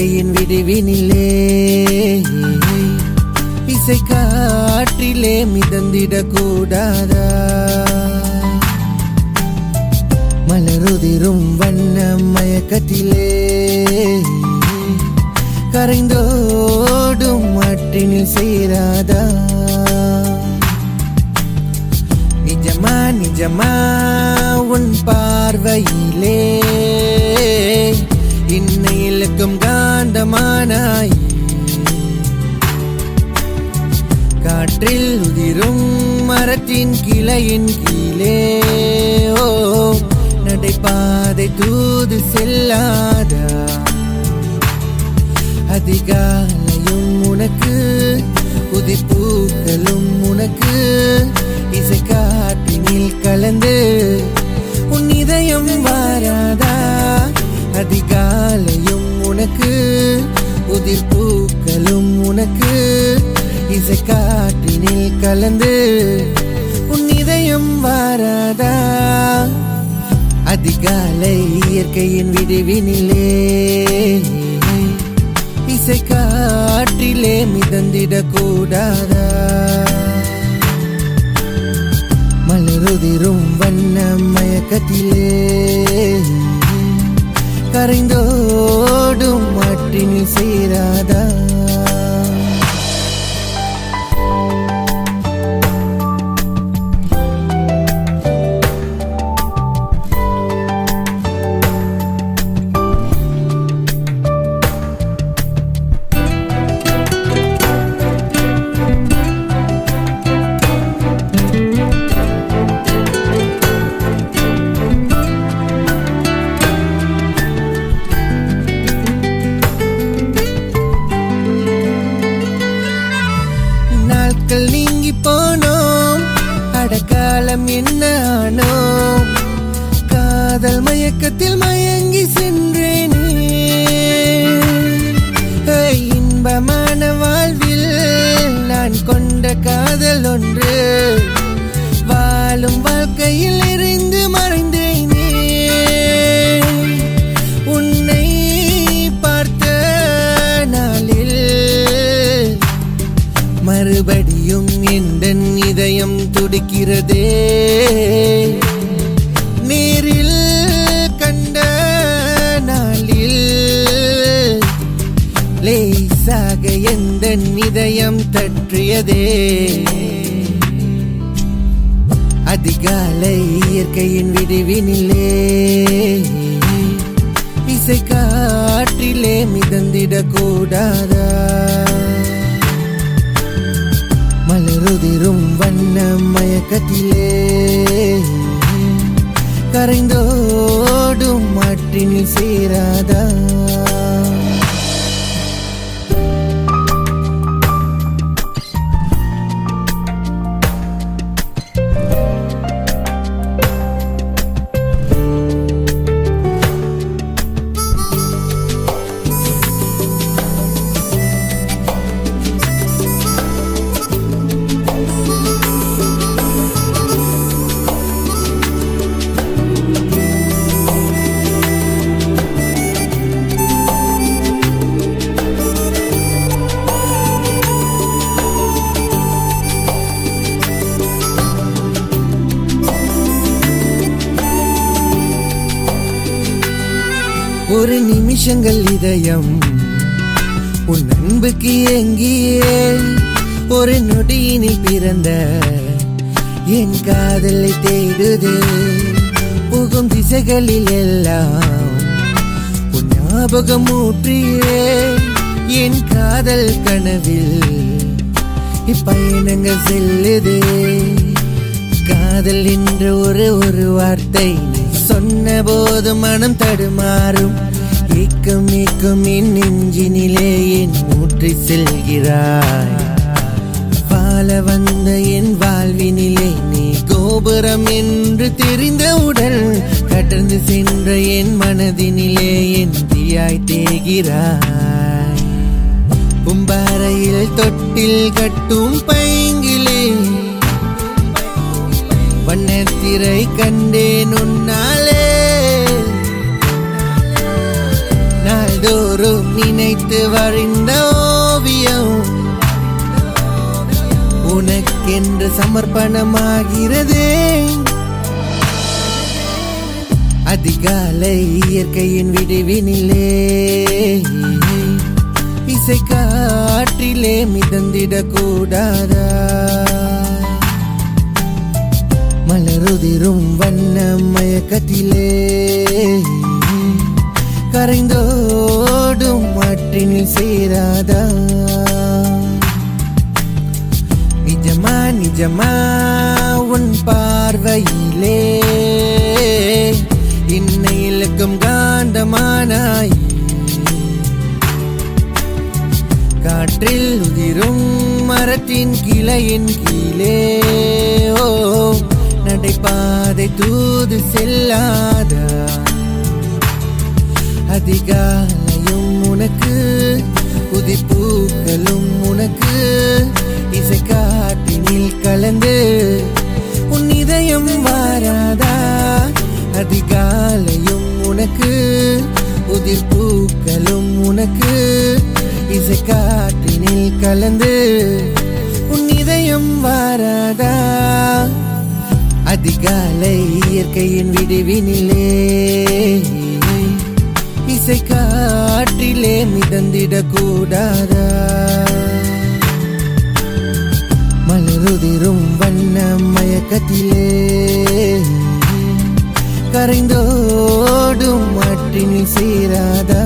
இயற்கையின் விடுவினிலே இசை காற்றிலே மிதந்திடக் கூடாதா? மலருதிரும் வண்ண மயக்கத்திலே கரைந்தோடும் மட்டினில் சேராதா? நிஜமா நிஜமா உன் பார்வையிலே இன்னை இழுக்கும் காந்தமானாய், காற்றில் உதிரும் மரத்தின் கிளையின் கீழே ஓ நடைபாதை தூது செல்லாதா? அதிகாலையும் உனக்கு உதிர்பூக்களும் உனக்கு இசை காற்றினில் கலந்து உன் இதயம் வாராதா? அதிகாலையும் உனக்கு உதிர்பூக்களும் உனக்கு இசை காற்றினில் கலந்து உன் இதயம் வாராதா? அதிகாலை இயற்கையின் விடுவினிலே இசை காற்றிலே மிதந்திடக் கூடாதா? மலருதிரும் வண்ண மயக்கத்திலே கரைந்தோடும் மட்டினில் சேராதா? நீங்கி போனோம் அடக்காலம் என்ன ஆனோம்? காதல் மயக்கத்தில் மயங்கி சென்றேனே. இன்பமான வாழ்வில் நான் கொண்ட காதல் ஒன்று வாழும் வாழ்க்கையில் இருந்து மறைந்தேனே. உன்னை பார்த்த நாளில் மறுபடியும் எந்தன் இதயம் துடிக்கிறதே. நேரில் கண்ட நாளில் லேசாக எந்தன் இதயம் தற்றியதே. அதிகாலை இயற்கையின் விடுவினிலே இசை காற்றிலே மிதந்திடக் கூடாதா? மலருதிரும் வண்ண மயக்கத்திலே கரைந்தோடும் மட்டினில் சேராதா? ஒரு நிமிஷங்கள் இதயம் உன் அன்புக்கு ஏங்கியே ஒரு நொடியினில் பிறந்த என் காதலை தேடுதே. புகும் திசைகளில் எல்லாம் உன் ஞாபகம் ஊற்றியே என் காதல் கனவில் இப்பயணங்கள் செல்லுதே. காதல் என்ற ஒரு வார்த்தை சொன்ன போது மனம் தடுமாறும். ஏக்கம் ஏக்கம் என் நெஞ்சினிலே என் ஊற்றி செல்கிறாய். வாழ வந்த என் வாழ்வினிலே நீ கோபுரம் என்று தெரிந்தவுடன் கடந்து சென்ற என் மனதினிலே என் தீயாய் தேய்கிறாய். பூம்பாறையில் தொட்டில் கட்டும் பைங்கிலே வண்ணத்திரை கண்டேன் உன்னாலே. நாள்தோறும் நாள்தோறும் நினைத்து வரைந்த ஓவியம் உனக்கென்று சமர்ப்பணமாகிறதே. அதிகாலை இயற்கையின் விடிவினிலே இசை காற்றிலே மிதந்திடக் கூடாதா? மலருதிரும் வண்ண மயக்கத்திலே கரைந்தோடும் ஆற்றினில் சேராதா? நிஜமா நிஜமா உன் பார்வையிலே என்னை இழுக்கும் காந்தமானாய். காற்றில் உதிரும் மரத்தின் கிளையின் கீழே ஓ நடைபாதை தூது செல்லாதா? அதிகாலையும் உனக்கு உதிர்பூக்களும் உனக்கு இசை காட்டினில் கலந்து உன் இதயம் வாராதா? அதிகாலையும் உனக்கு உதிர்பூக்களும் உனக்கு இசை காற்றினில் கலந்து உன் இதயம் வாராதா? அதிகாலை இயற்கையின் விடிவினிலே இசை காற்றிலே மிதந்திடக் கூடாதா? மலருதிரும் வண்ண மயக்கத்திலே கரைந்தோடும் ஆற்றினில் சேராதா?